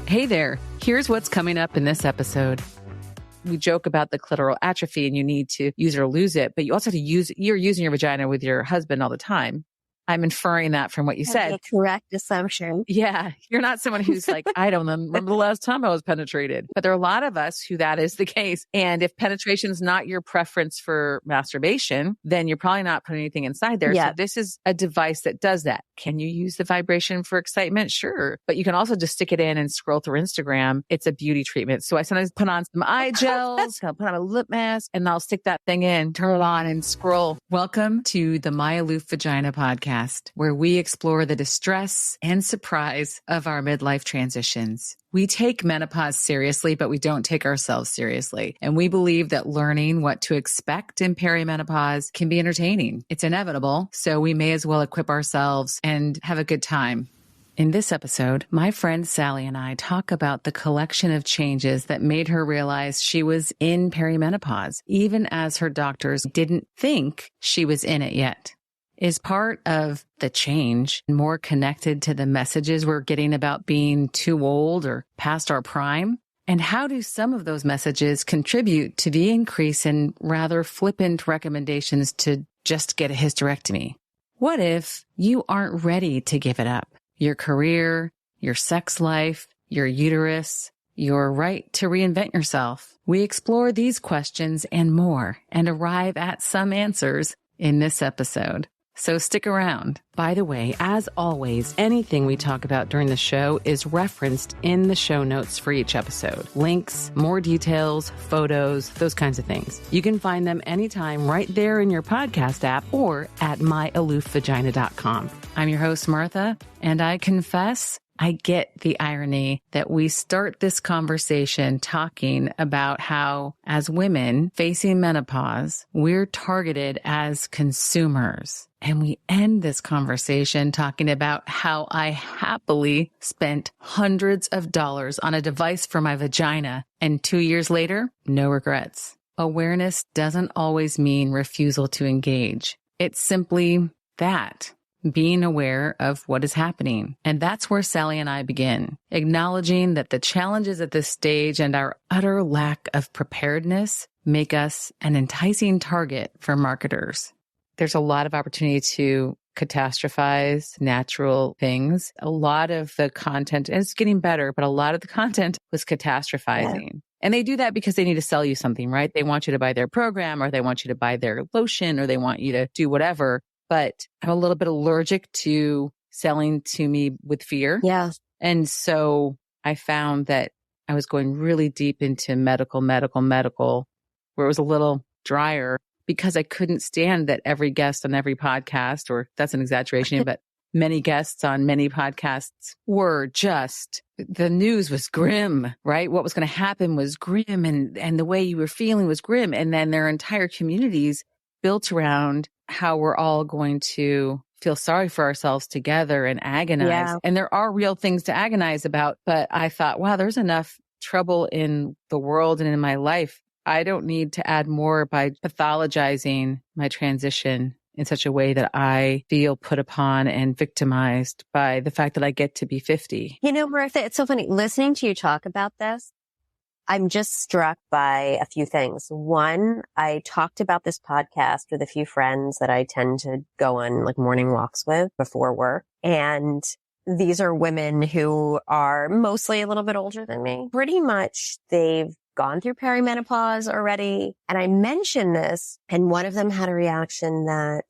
Hey there, here's what's coming up in this episode. We joke about the clitoral atrophy and you need to use it or lose it, but you also have to you're using your vagina with your husband all the time. I'm inferring that from what you said. A correct assumption. Yeah. You're not someone who's like, I don't remember the last time I was penetrated. But there are a lot of us who that is the case. And if penetration is not your preference for masturbation, then you're probably not putting anything inside there. Yeah. So this is a device that does that. Can you use the vibration for excitement? Sure. But you can also just stick it in and scroll through Instagram. It's a beauty treatment. So I sometimes put on some eye gels, I'll put on a lip mask, and I'll stick that thing in, turn it on, and scroll. Welcome to the My Aloof Vagina podcast, where we explore the distress and surprise of our midlife transitions. We take menopause seriously, but we don't take ourselves seriously. And we believe that learning what to expect in perimenopause can be entertaining. It's inevitable, so we may as well equip ourselves and have a good time. In this episode, my friend Sally and I talk about the collection of changes that made her realize she was in perimenopause, even as her doctors didn't think she was in it yet. Is part of the change more connected to the messages we're getting about being too old or past our prime? And how do some of those messages contribute to the increase in rather flippant recommendations to just get a hysterectomy? What if you aren't ready to give it up? Your career, your sex life, your uterus, your right to reinvent yourself. We explore these questions and more and arrive at some answers in this episode. So stick around. By the way, as always, anything we talk about during the show is referenced in the show notes for each episode. Links, more details, photos, those kinds of things. You can find them anytime right there in your podcast app or at myalooffvagina.com. I'm your host, Martha, and I confess I get the irony that we start this conversation talking about how, as women facing menopause, we're targeted as consumers. And we end this conversation talking about how I happily spent hundreds of dollars on a device for my vagina, and 2 years later, no regrets. Awareness doesn't always mean refusal to engage. It's simply that. Being aware of what is happening. And that's where Sally and I begin, acknowledging that the challenges at this stage and our utter lack of preparedness make us an enticing target for marketers. There's a lot of opportunity to catastrophize natural things. A lot of the content, and it's getting better, but a lot of the content was catastrophizing. Yeah. And they do that because they need to sell you something, right? They want you to buy their program, or they want you to buy their lotion, or they want you to do whatever. But I'm a little bit allergic to selling to me with fear. Yeah. And so I found that I was going really deep into medical, where it was a little drier because I couldn't stand that every guest on every podcast, or that's an exaggeration, but many guests on many podcasts were just, the news was grim, right? What was going to happen was grim, and the way you were feeling was grim. And then their entire communities built around how we're all going to feel sorry for ourselves together and agonize. Yeah. And there are real things to agonize about. But I thought, wow, there's enough trouble in the world and in my life. I don't need to add more by pathologizing my transition in such a way that I feel put upon and victimized by the fact that I get to be 50. You know, Martha, it's so funny listening to you talk about this. I'm just struck by a few things. One, I talked about this podcast with a few friends that I tend to go on like morning walks with before work. And these are women who are mostly a little bit older than me. Pretty much they've gone through perimenopause already. And I mentioned this, and one of them had a reaction that,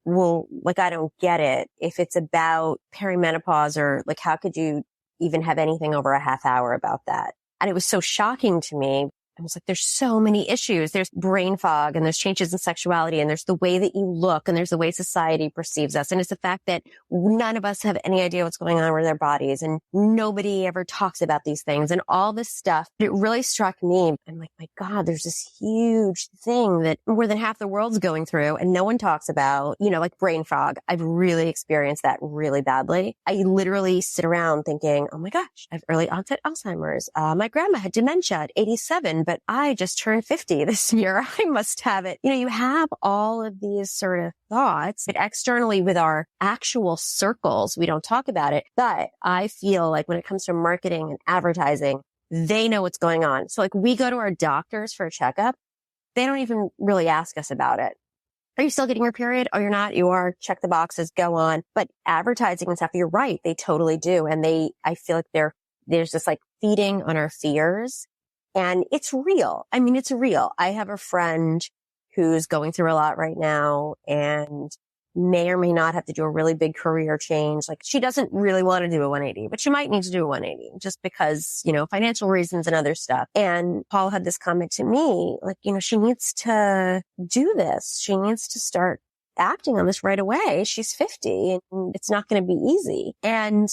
well, like, I don't get it. If it's about perimenopause, or like, how could you even have anything over a half hour about that? And it was so shocking to me. I was like, there's so many issues. There's brain fog, and there's changes in sexuality, and there's the way that you look, and there's the way society perceives us. And it's the fact that none of us have any idea what's going on with their bodies, and nobody ever talks about these things and all this stuff. It really struck me. I'm like, my God, there's this huge thing that more than half the world's going through, and no one talks about, you know, like brain fog. I've really experienced that really badly. I literally sit around thinking, oh my gosh, I have early onset Alzheimer's. My grandma had dementia at 87. but I just turned 50 this year. I must have it. You know, you have all of these sort of thoughts, but externally with our actual circles, we don't talk about it. But I feel like when it comes to marketing and advertising, they know what's going on. So like we go to our doctors for a checkup. They don't even really ask us about it. Are you still getting your period? Oh, you're not. You are. Check the boxes. Go on. But advertising and stuff, you're right. They totally do. And I feel like there's this like feeding on our fears, and it's real. I mean, it's real. I have a friend who's going through a lot right now and may or may not have to do a really big career change. Like she doesn't really want to do a 180, but she might need to do a 180 just because, you know, financial reasons and other stuff. And Paul had this comment to me, like, you know, she needs to do this. She needs to start acting on this right away. She's 50 and it's not going to be easy. And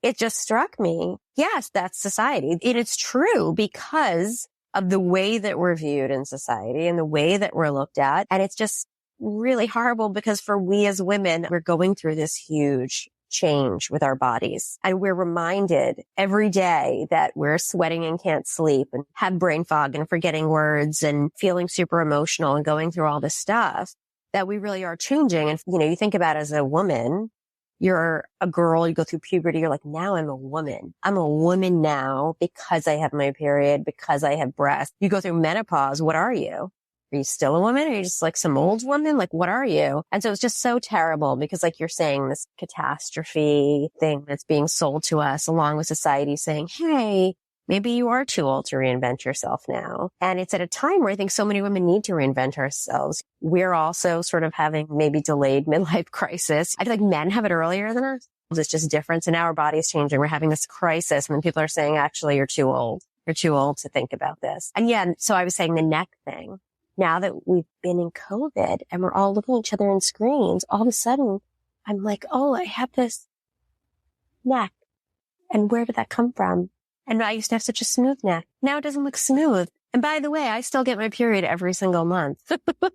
it just struck me. Yes, that's society. And it's true because of the way that we're viewed in society and the way that we're looked at. And it's just really horrible because for we as women, we're going through this huge change with our bodies. And we're reminded every day that we're sweating and can't sleep and have brain fog and forgetting words and feeling super emotional and going through all this stuff, that we really are changing. And, you know, you think about as a woman, you're a girl, you go through puberty, you're like, now I'm a woman. I'm a woman now because I have my period, because I have breasts. You go through menopause. What are you? Are you still a woman? Or are you just like some old woman? Like, what are you? And so it's just so terrible because like you're saying, this catastrophe thing that's being sold to us along with society saying, hey, maybe you are too old to reinvent yourself now. And it's at a time where I think so many women need to reinvent ourselves. We're also sort of having maybe delayed midlife crisis. I feel like men have it earlier than us. It's just different. So now our body's changing. We're having this crisis. And then people are saying, actually, you're too old. You're too old to think about this. And yeah, so I was saying the neck thing. Now that we've been in COVID and we're all looking at each other in screens, all of a sudden I'm like, oh, I have this neck. And where did that come from? And I used to have such a smooth neck. Now it doesn't look smooth. And by the way, I still get my period every single month.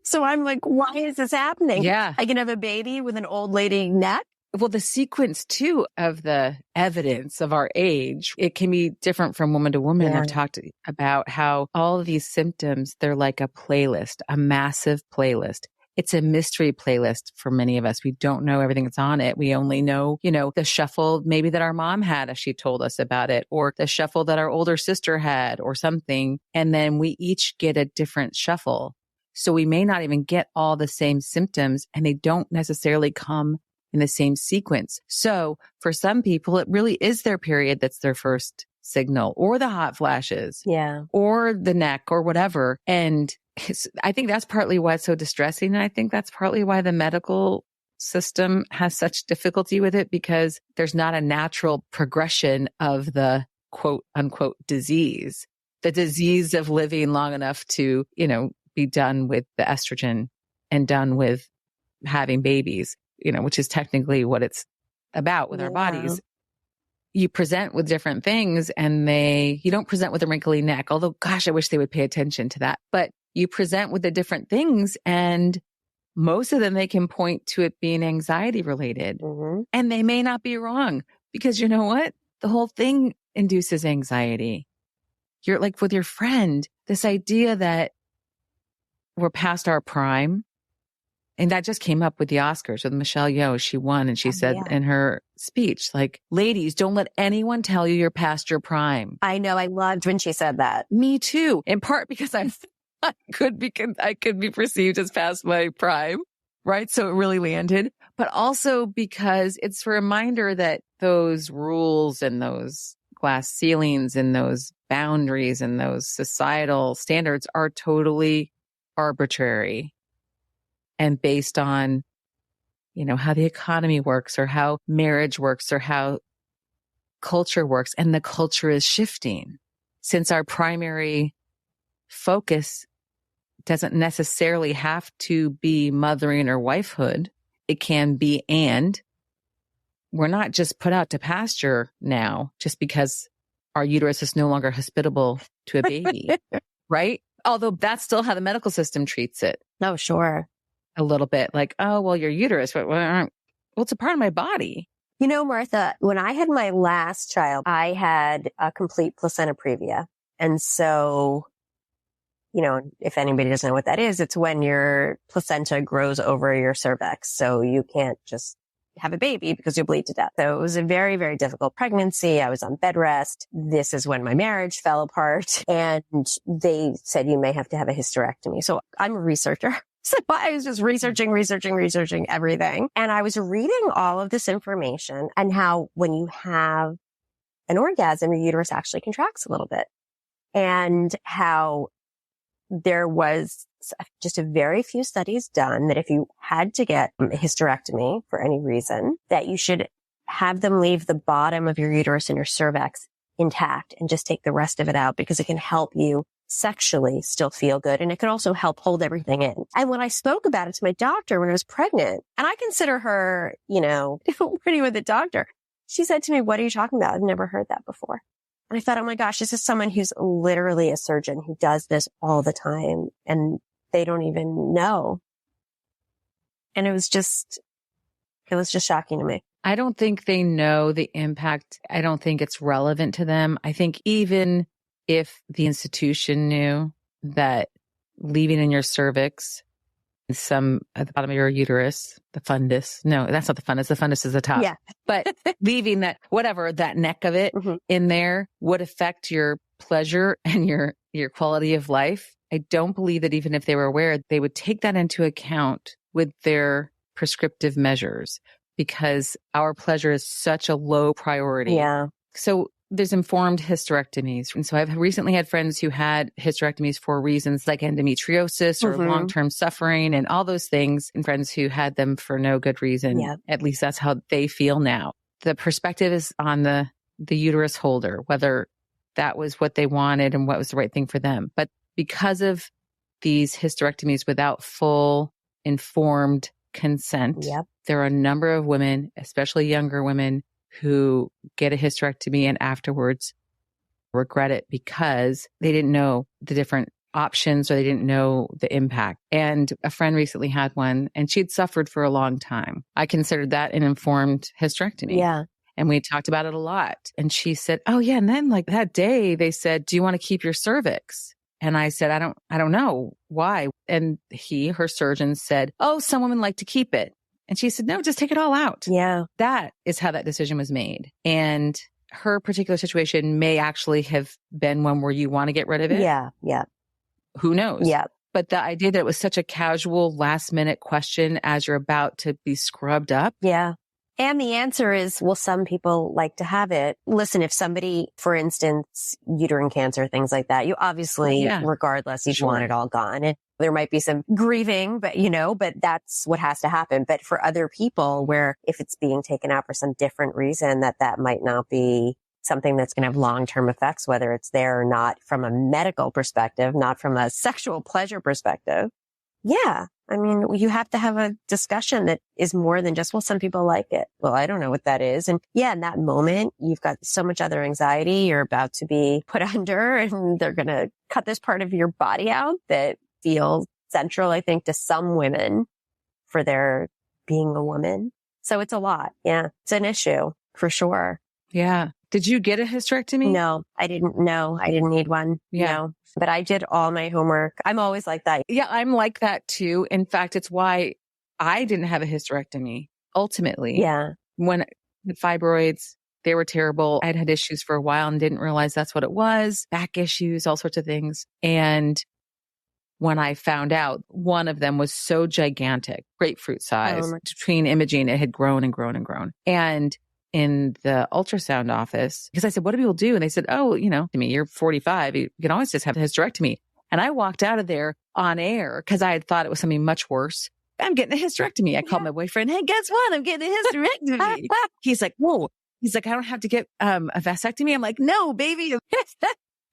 So I'm like, why is this happening? Yeah. I can have a baby with an old lady neck. Well, the sequence too of the evidence of our age, it can be different from woman to woman. Yeah. I've talked about how all of these symptoms, they're like a playlist, a massive playlist. It's a mystery playlist for many of us. We don't know everything that's on it. We only know, you know, the shuffle maybe that our mom had as she told us about it, or the shuffle that our older sister had or something. And then we each get a different shuffle. So we may not even get all the same symptoms, and they don't necessarily come in the same sequence. So for some people, it really is their period that's their first signal, or the hot flashes, or the neck or whatever. And I think that's partly why it's so distressing. And I think that's partly why the medical system has such difficulty with it, because there's not a natural progression of the quote unquote disease, the disease of living long enough to, you know, be done with the estrogen and done with having babies, you know, which is technically what it's about with our bodies. You present with different things, and you don't present with a wrinkly neck, although gosh, I wish they would pay attention to that. But you present with the different things, and most of them, they can point to it being anxiety related. Mm-hmm. And they may not be wrong, because you know what? The whole thing induces anxiety. You're like with your friend, this idea that we're past our prime. And that just came up with the Oscars with Michelle Yeoh. She won, and she said in her speech, like, ladies, don't let anyone tell you you're past your prime. I know. I loved when she said that. Me too. In part because I could be perceived as past my prime, right? So it really landed. But also because it's a reminder that those rules and those glass ceilings and those boundaries and those societal standards are totally arbitrary and based on, you know, how the economy works or how marriage works or how culture works. And the culture is shifting, since our primary focus doesn't necessarily have to be mothering or wifehood. It can be, and we're not just put out to pasture now just because our uterus is no longer hospitable to a baby, right? Although that's still how the medical system treats it. Oh, sure. A little bit like, oh, well, your uterus, well, it's a part of my body. You know, Martha, when I had my last child, I had a complete placenta previa. And so you know, if anybody doesn't know what that is, it's when your placenta grows over your cervix. So you can't just have a baby because you'll bleed to death. So it was a very, very difficult pregnancy. I was on bed rest. This is when my marriage fell apart, and they said you may have to have a hysterectomy. So I'm a researcher. So I was just researching everything. And I was reading all of this information and how when you have an orgasm, your uterus actually contracts a little bit, and how there was just a very few studies done that if you had to get a hysterectomy for any reason, that you should have them leave the bottom of your uterus and your cervix intact and just take the rest of it out, because it can help you sexually still feel good. And it can also help hold everything in. And when I spoke about it to my doctor when I was pregnant, and I consider her, you know, pretty with a doctor, she said to me, "What are you talking about? I've never heard that before." And I thought, oh my gosh, this is someone who's literally a surgeon who does this all the time, and they don't even know. And it was just shocking to me. I don't think they know the impact. I don't think it's relevant to them. I think even if the institution knew that leaving in your cervix, some at the bottom of your uterus, the fundus. No, that's not the fundus. The fundus is the top. Yeah. But leaving that, whatever, that neck of it in there would affect your pleasure and your quality of life. I don't believe that even if they were aware, they would take that into account with their prescriptive measures, because our pleasure is such a low priority. Yeah. So there's informed hysterectomies. And so I've recently had friends who had hysterectomies for reasons like endometriosis or long-term suffering and all those things, and friends who had them for no good reason. Yeah. At least that's how they feel now. The perspective is on the uterus holder, whether that was what they wanted and what was the right thing for them. But because of these hysterectomies without full informed consent, there are a number of women, especially younger women, who get a hysterectomy and afterwards regret it because they didn't know the different options or they didn't know the impact. And a friend recently had one and she'd suffered for a long time. I considered that an informed hysterectomy. Yeah. And we talked about it a lot. And she said, "Oh yeah." And then like that day they said, "Do you want to keep your cervix?" And I said, I don't know why. And her surgeon said, "Oh, some women like to keep it." And she said, "No, just take it all out." Yeah. That is how that decision was made. And her particular situation may actually have been one where you want to get rid of it. Yeah. Yeah. Who knows? Yeah. But the idea that it was such a casual last minute question as you're about to be scrubbed up. Yeah. And the answer is, well, some people like to have it. Listen, if somebody, for instance, uterine cancer, things like that, you obviously, regardless, you'd want it all gone. And there might be some grieving, but that's what has to happen. But for other people where if it's being taken out for some different reason, that might not be something that's going to have long-term effects, whether it's there or not from a medical perspective, not from a sexual pleasure perspective. Yeah. I mean, you have to have a discussion that is more than just, well, some people like it. Well, I don't know what that is. And yeah, in that moment, you've got so much other anxiety. You're about to be put under and they're going to cut this part of your body out that feels central, I think, to some women for their being a woman. So it's a lot. Yeah. It's an issue for sure. Yeah. Did you get a hysterectomy? No, I didn't. No, I didn't need one. Yeah. No. But I did all my homework. I'm always like that. Yeah, I'm like that too. In fact, it's why I didn't have a hysterectomy ultimately. Yeah. When the fibroids, they were terrible. I'd had issues for a while and didn't realize that's what it was. Back issues, all sorts of things. And when I found out, one of them was so gigantic, grapefruit size. Between imaging, it had grown and grown and grown. And in the ultrasound office, because I said, "What do people do?" And they said, "Oh, to me, you're 45. You can always just have a hysterectomy." And I walked out of there on air because I had thought it was something much worse. "I'm getting a hysterectomy." I called my boyfriend. "Hey, guess what? I'm getting a hysterectomy." He's like, "Whoa." He's like, "I don't have to get a vasectomy." I'm like, "No, baby."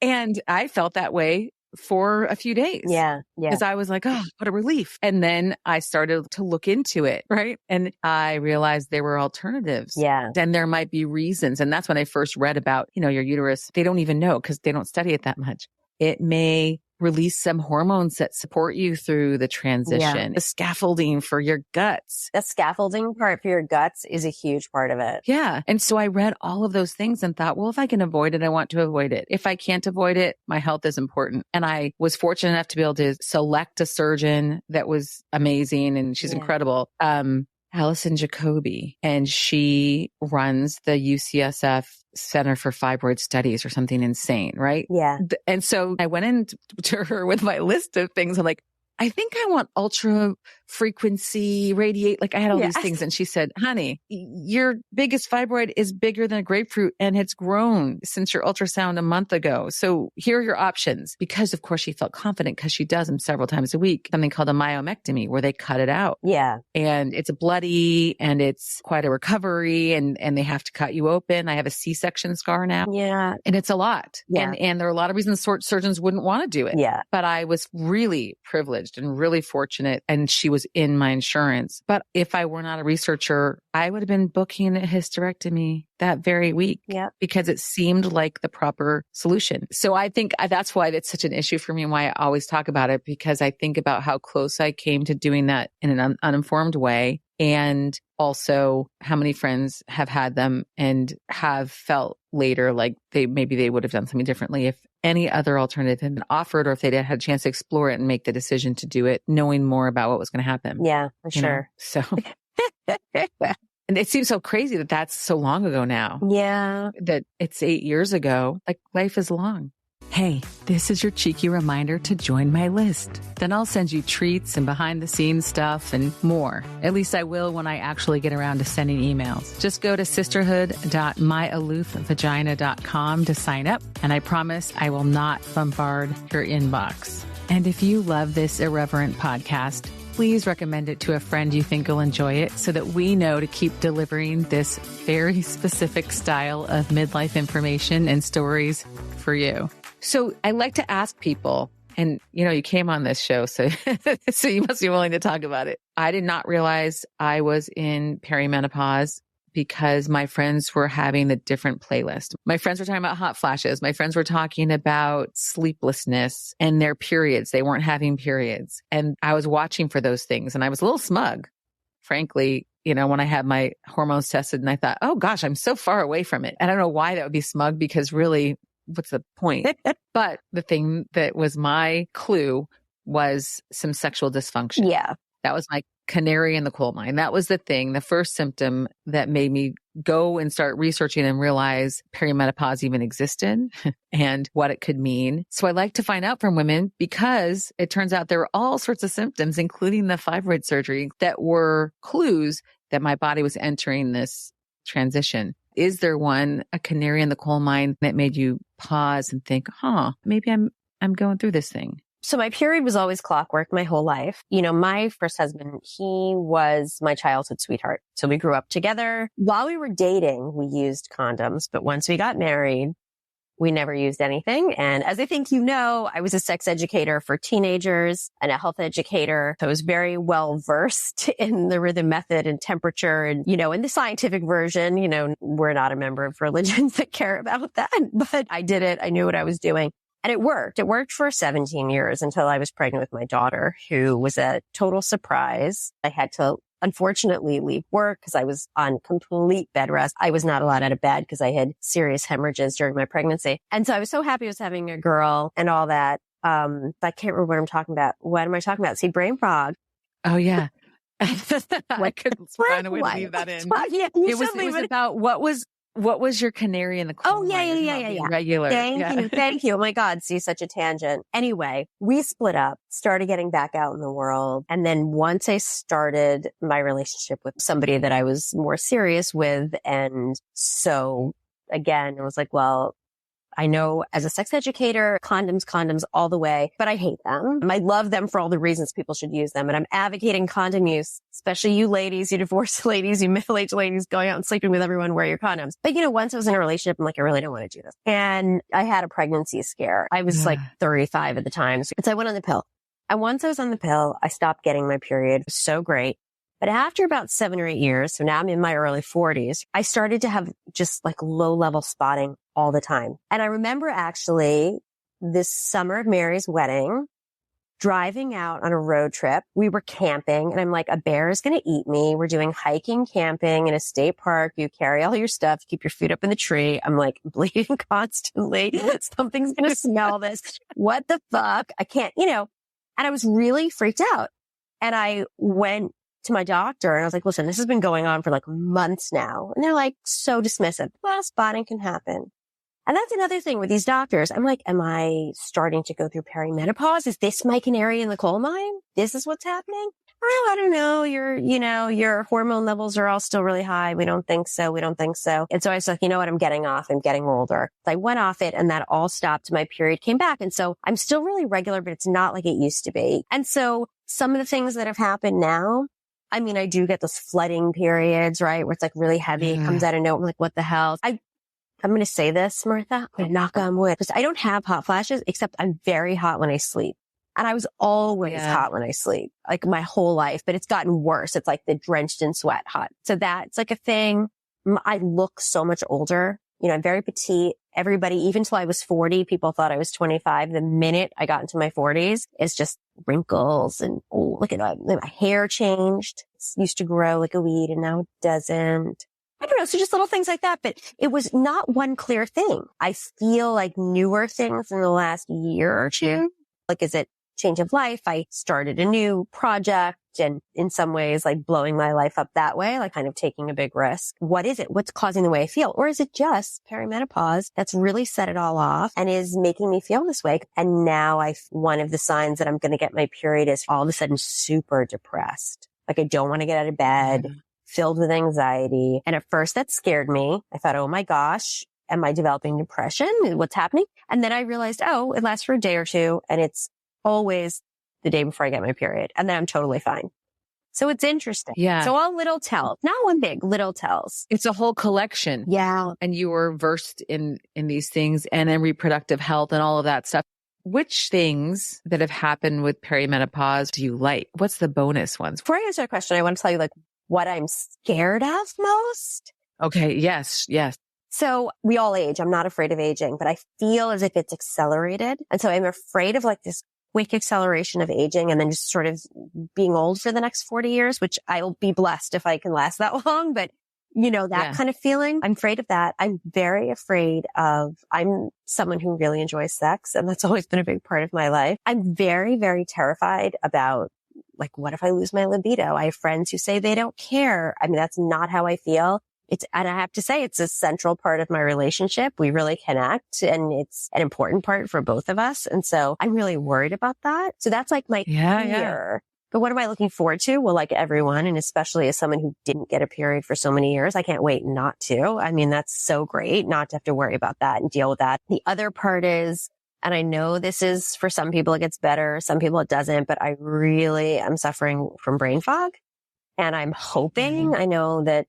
And I felt that way for a few days. Yeah. Yeah. Because I was like, "Oh, what a relief." And then I started to look into it. Right. And I realized there were alternatives. Yeah. And there might be reasons. And that's when I first read about, your uterus. They don't even know because they don't study it that much. It may release some hormones that support you through the transition, the scaffolding for your guts. The scaffolding part for your guts is a huge part of it. Yeah. And so I read all of those things and thought, well, if I can avoid it, I want to avoid it. If I can't avoid it, my health is important. And I was fortunate enough to be able to select a surgeon that was amazing, and she's incredible. Allison Jacoby, and she runs the UCSF Center for Fibroid Studies or something insane, right? Yeah. And so I went into her with my list of things. I'm like, I think I want ultra frequency radiate. Like I had all these things. And she said, honey, your biggest fibroid is bigger than a grapefruit and it's grown since your ultrasound a month ago. So here are your options. Because of course she felt confident because she does them several times a week, something called a myomectomy where they cut it out. Yeah. And it's bloody and it's quite a recovery and they have to cut you open. I have a C-section scar now. Yeah. And it's a lot. Yeah. And there are a lot of reasons surgeons wouldn't want to do it. Yeah. But I was really privileged and really fortunate. And she was in my insurance. But if I were not a researcher, I would have been booking a hysterectomy that very week because it seemed like the proper solution. So I think that's why it's such an issue for me and why I always talk about it, because I think about how close I came to doing that in an uninformed way. And also how many friends have had them and have felt later like maybe they would have done something differently if any other alternative had been offered, or if they'd had a chance to explore it and make the decision to do it, knowing more about what was going to happen. Yeah, for sure. So, and it seems so crazy that that's so long ago now. Yeah. That it's 8 years ago. Like life is long. Hey, this is your cheeky reminder to join my list. Then I'll send you treats and behind the scenes stuff and more. At least I will when I actually get around to sending emails. Just go to sisterhood.myaloofvagina.com to sign up. And I promise I will not bombard your inbox. And if you love this irreverent podcast, please recommend it to a friend you think will enjoy it so that we know to keep delivering this very specific style of midlife information and stories for you. So I like to ask people, and you came on this show, so so you must be willing to talk about it. I did not realize I was in perimenopause because my friends were having a different playlist. My friends were talking about hot flashes. My friends were talking about sleeplessness and their periods. They weren't having periods. And I was watching for those things, and I was a little smug, frankly, when I had my hormones tested, and I thought, oh gosh, I'm so far away from it. I don't know why that would be smug, because really, what's the point? But the thing that was my clue was some sexual dysfunction. Yeah. That was my canary in the coal mine. That was the thing, the first symptom that made me go and start researching and realize perimenopause even existed and what it could mean. So I like to find out from women, because it turns out there were all sorts of symptoms, including the fibroid surgery, that were clues that my body was entering this transition. Is there a canary in the coal mine that made you pause and think, maybe I'm going through this thing? So my period was always clockwork my whole life. My first husband, he was my childhood sweetheart. So we grew up together. While we were dating, we used condoms. But once we got married, we never used anything. And as I think I was a sex educator for teenagers and a health educator. So I was very well versed in the rhythm method and temperature and, in the scientific version. We're not a member of religions that care about that, but I did it. I knew what I was doing. And it worked. It worked for 17 years until I was pregnant with my daughter, who was a total surprise. I had to, unfortunately, leave work because I was on complete bed rest. I was not allowed out of bed because I had serious hemorrhages during my pregnancy. And so I was so happy I was having a girl and all that. But I can't remember what I'm talking about. What am I talking about? See, brain fog. Oh, yeah. I couldn't find a way to leave that in. Yeah, it was about what was your canary in the coal mine? Yeah. Regular. Thank you. Oh my God. See, such a tangent. Anyway, we split up, started getting back out in the world. And then once I started my relationship with somebody that I was more serious with. And so again, it was like, well, I know as a sex educator, condoms all the way, but I hate them. I love them for all the reasons people should use them. And I'm advocating condom use, especially you ladies, you divorced ladies, you middle-aged ladies going out and sleeping with everyone, wear your condoms. But once I was in a relationship, I'm like, I really don't want to do this. And I had a pregnancy scare. I was like 35 at the time. So I went on the pill. And once I was on the pill, I stopped getting my period. It was so great. But after about 7 or 8 years, so now I'm in my early 40s, I started to have just like low level spotting all the time. And I remember actually this summer of Mary's wedding, driving out on a road trip. We were camping and I'm like, a bear is going to eat me. We're doing hiking, camping in a state park. You carry all your stuff, keep your feet up in the tree. I'm like bleeding constantly. Something's going to smell this. What the fuck? I can't, and I was really freaked out. And I went to my doctor and I was like, listen, this has been going on for like months now. And they're like so dismissive. Well, spotting can happen. And that's another thing with these doctors. I'm like, am I starting to go through perimenopause? Is this my canary in the coal mine? This is what's happening? Oh, I don't know. Your hormone levels are all still really high. We don't think so. We don't think so. And so I was like, you know what? I'm getting off. I'm getting older. So I went off it and that all stopped. My period came back. And so I'm still really regular, but it's not like it used to be. And so some of the things that have happened now, I mean, I do get those flooding periods, right? Where it's like really heavy. It comes out of nowhere. I'm like, what the hell? I'm going to say this, Martha. I'm going to knock on wood because I don't have hot flashes, except I'm very hot when I sleep. And I was always hot when I sleep, like my whole life, but it's gotten worse. It's like the drenched in sweat hot. So that's like a thing. I look so much older. I'm very petite. Everybody, even till I was 40, people thought I was 25. The minute I got into my 40s, it's just wrinkles and look at my hair changed. It used to grow like a weed and now it doesn't. I don't know. So just little things like that, but it was not one clear thing. I feel like newer things in the last year or two. Like, is it change of life? I started a new project and in some ways like blowing my life up that way, like kind of taking a big risk. What is it? What's causing the way I feel? Or is it just perimenopause that's really set it all off and is making me feel this way? And now one of the signs that I'm going to get my period is all of a sudden super depressed. Like I don't want to get out of bed. Filled with anxiety. And at first that scared me. I thought, oh my gosh, am I developing depression? What's happening? And then I realized, oh, it lasts for a day or two and it's always the day before I get my period. And then I'm totally fine. So it's interesting. Yeah. So all little tells, not one big, little tells. It's a whole collection. Yeah. And you were versed in these things and in reproductive health and all of that stuff. Which things that have happened with perimenopause do you like? What's the bonus ones? Before I answer that question, I want to tell you like what I'm scared of most. Okay. Yes. So we all age. I'm not afraid of aging, but I feel as if it's accelerated. And so I'm afraid of like this quick acceleration of aging and then just sort of being old for the next 40 years, which I'll be blessed if I can last that long. But that kind of feeling, I'm afraid of that. I'm very afraid I'm someone who really enjoys sex. And that's always been a big part of my life. I'm very, very terrified about like, what if I lose my libido? I have friends who say they don't care. I mean, that's not how I feel. And I have to say, it's a central part of my relationship. We really connect and it's an important part for both of us. And so I'm really worried about that. So that's like my fear. Yeah. But what am I looking forward to? Well, like everyone, and especially as someone who didn't get a period for so many years, I can't wait not to. I mean, that's so great not to have to worry about that and deal with that. The other part is, and I know this is for some people, it gets better. Some people it doesn't, but I really am suffering from brain fog. And I'm hoping, I know that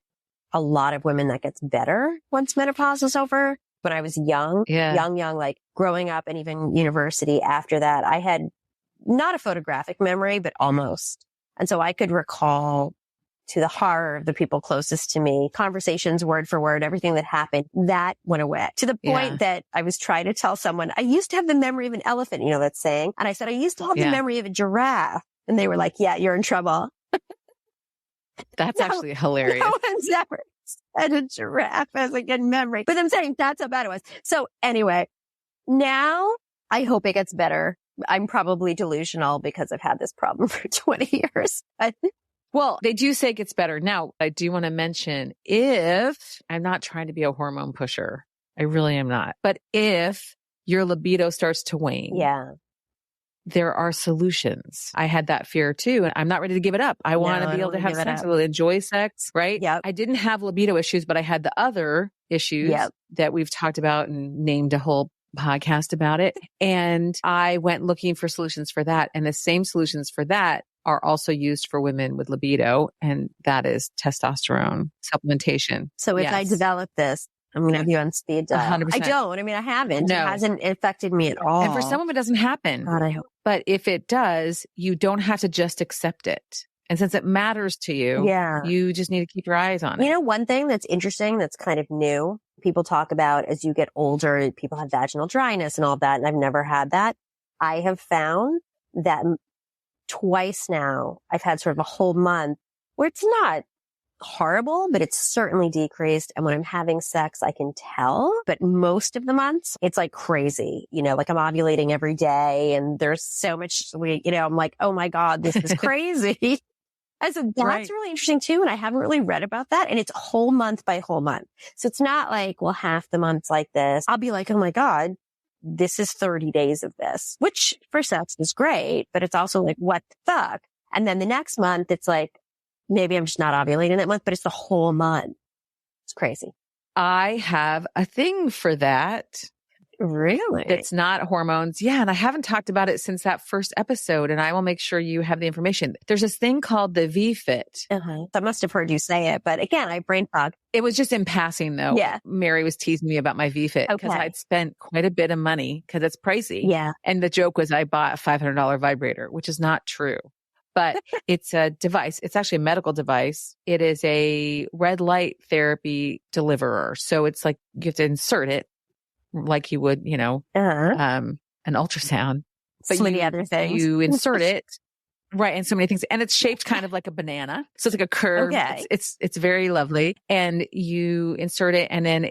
a lot of women that gets better once menopause is over. When I was young, like growing up and even university after that, I had not a photographic memory, but almost. And so I could recall to the horror of the people closest to me, conversations word for word, everything that happened, that went away to the point that I was trying to tell someone, I used to have the memory of an elephant, that saying. And I said, I used to have the memory of a giraffe. And they were like, yeah, you're in trouble. That's actually hilarious. No one's ever said a giraffe has a good memory. But I'm saying that's how bad it was. So anyway, now I hope it gets better. I'm probably delusional because I've had this problem for 20 years. Well, they do say it gets better. Now, I do want to mention if I'm not trying to be a hormone pusher, I really am not. But if your libido starts to wane, there are solutions. I had that fear too, and I'm not ready to give it up. I want to be able to have sex. I will enjoy sex, right? Yep. I didn't have libido issues, but I had the other issues that we've talked about and named a whole podcast about it. And I went looking for solutions for that. And the same solutions for that are also used for women with libido. And that is testosterone supplementation. So if I develop this, I'm going to have you on speed dial. 100%. I don't. I mean, I haven't. No. It hasn't affected me at all. And for some of it doesn't happen. God, I hope. But if it does, you don't have to just accept it. And since it matters to you, you just need to keep your eyes on it. You know, one thing that's interesting, that's kind of new, people talk about as you get older, people have vaginal dryness and all that. And I've never had that. I have found that twice now I've had sort of a whole month where it's not horrible, but it's certainly decreased. And when I'm having sex, I can tell. But most of the months, it's like crazy. Like I'm ovulating every day and there's so much, I'm like, oh my God, this is crazy. And so that's really interesting too. And I haven't really read about that. And it's whole month by whole month. So it's not like, well, half the month's like this. I'll be like, oh my God, this is 30 days of this, which for sex is great, but it's also like, what the fuck? And then the next month, it's like, maybe I'm just not ovulating that month, but it's the whole month. It's crazy. I have a thing for that. Really? It's not hormones. Yeah. And I haven't talked about it since that first episode, and I will make sure you have the information. There's this thing called the V-Fit. I must have heard you say it, but again, I brain fog. It was just in passing though. Yeah. Mary was teasing me about my V-Fit because I'd spent quite a bit of money because it's pricey. Yeah. And the joke was I bought a $500 vibrator, which is not true. But it's a device. It's actually a medical device. It is a red light therapy deliverer. So it's like you have to insert it like you would, an ultrasound. But so many other things. You insert it. Right. And so many things. And it's shaped kind of like a banana. So it's like a curve. Okay. It's very lovely. And you insert it, and then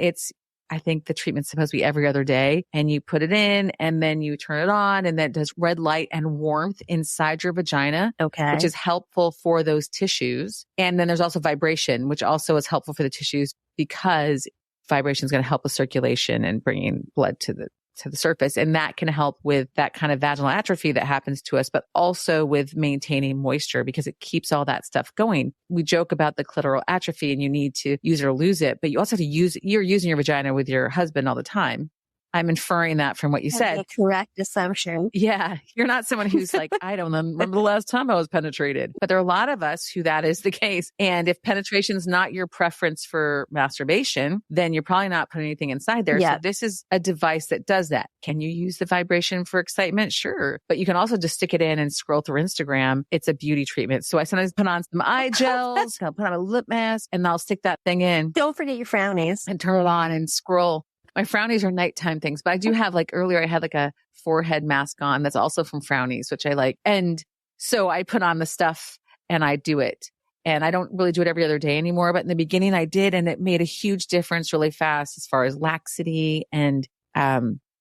I think the treatment's supposed to be every other day, and you put it in and then you turn it on, and then it does red light and warmth inside your vagina. Okay. Which is helpful for those tissues. And then there's also vibration, which also is helpful for the tissues because vibration is going to help with circulation and bringing blood to the surface. And that can help with that kind of vaginal atrophy that happens to us, but also with maintaining moisture because it keeps all that stuff going. We joke about the clitoral atrophy and you need to use it or lose it, but you also have to you're using your vagina with your husband all the time. I'm inferring that from what you said. A correct assumption. Yeah. You're not someone who's like, I don't remember the last time I was penetrated. But there are a lot of us who that is the case. And if penetration is not your preference for masturbation, then you're probably not putting anything inside there. Yeah. So this is a device that does that. Can you use the vibration for excitement? Sure. But you can also just stick it in and scroll through Instagram. It's a beauty treatment. So I sometimes put on some eye gels, I'll put on a lip mask, and I'll stick that thing in. Don't forget your frownies. And turn it on and scroll. My frownies are nighttime things, but I do have earlier I had a forehead mask on that's also from Frownies, which I like. And so I put on the stuff and I do it. And I don't really do it every other day anymore, but in the beginning I did, and it made a huge difference really fast as far as laxity and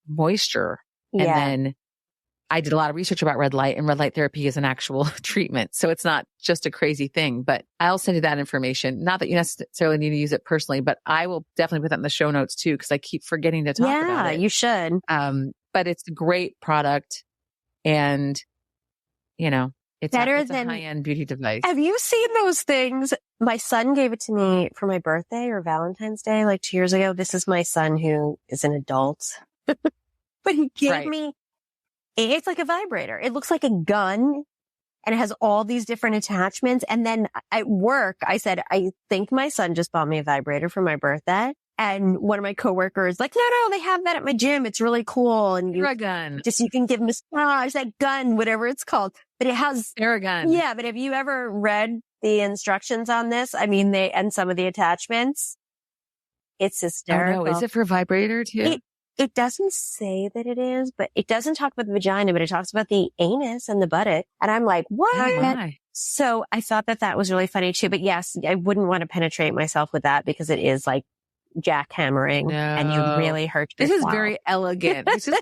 moisture. Yeah. And then I did a lot of research about red light, and red light therapy is an actual treatment. So it's not just a crazy thing, but I'll send you that information. Not that you necessarily need to use it personally, but I will definitely put that in the show notes too, because I keep forgetting to talk about it. Yeah, you should. But it's a great product, and it's better than a high-end beauty device. Have you seen those things? My son gave it to me for my birthday or Valentine's Day, 2 years ago. This is my son who is an adult, but he gave me. It's like a vibrator. It looks like a gun, and it has all these different attachments. And then at work, I said, I think my son just bought me a vibrator for my birthday. And one of my coworkers no, they have that at my gym. It's really cool. And a gun. You can give massage, that gun, whatever it's called. But it has Theragun. Yeah. But have you ever read the instructions on this? I mean, and some of the attachments, it's hysterical. Oh no, is it for a vibrator too? It doesn't say that it is, but it doesn't talk about the vagina, but it talks about the anus and the buttock. And I'm like, what? Oh, so I thought that was really funny too. But yes, I wouldn't want to penetrate myself with that because it is like jackhammering and you really hurt yourself. This is very elegant. This is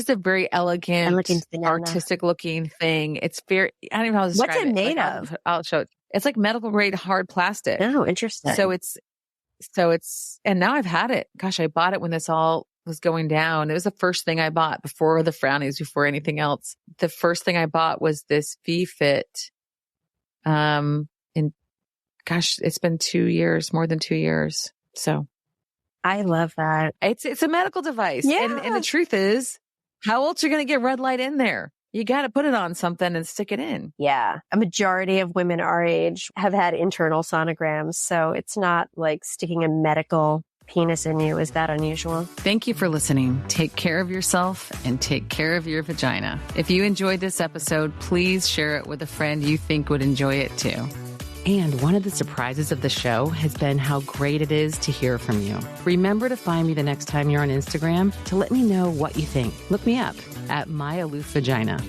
a very elegant, artistic looking thing. It's very, I don't even know how to describe it. What's it made of? I'll show it. It's like medical grade hard plastic. Oh, interesting. So it's, and now I've had it. Gosh, I bought it when this all was going down. It was the first thing I bought before the Frownies, before anything else. The first thing I bought was this V-Fit. It's been 2 years, more than 2 years. So I love that. It's a medical device. Yeah. And the truth is, how else are you going to get red light in there? You got to put it on something and stick it in. Yeah. A majority of women our age have had internal sonograms. So it's not like sticking a medical penis in you is that unusual. Thank you for listening. Take care of yourself and take care of your vagina. If you enjoyed this episode, please share it with a friend you think would enjoy it too. And one of the surprises of the show has been how great it is to hear from you. Remember to find me the next time you're on Instagram to let me know what you think. Look me up at My Aloof Vagina.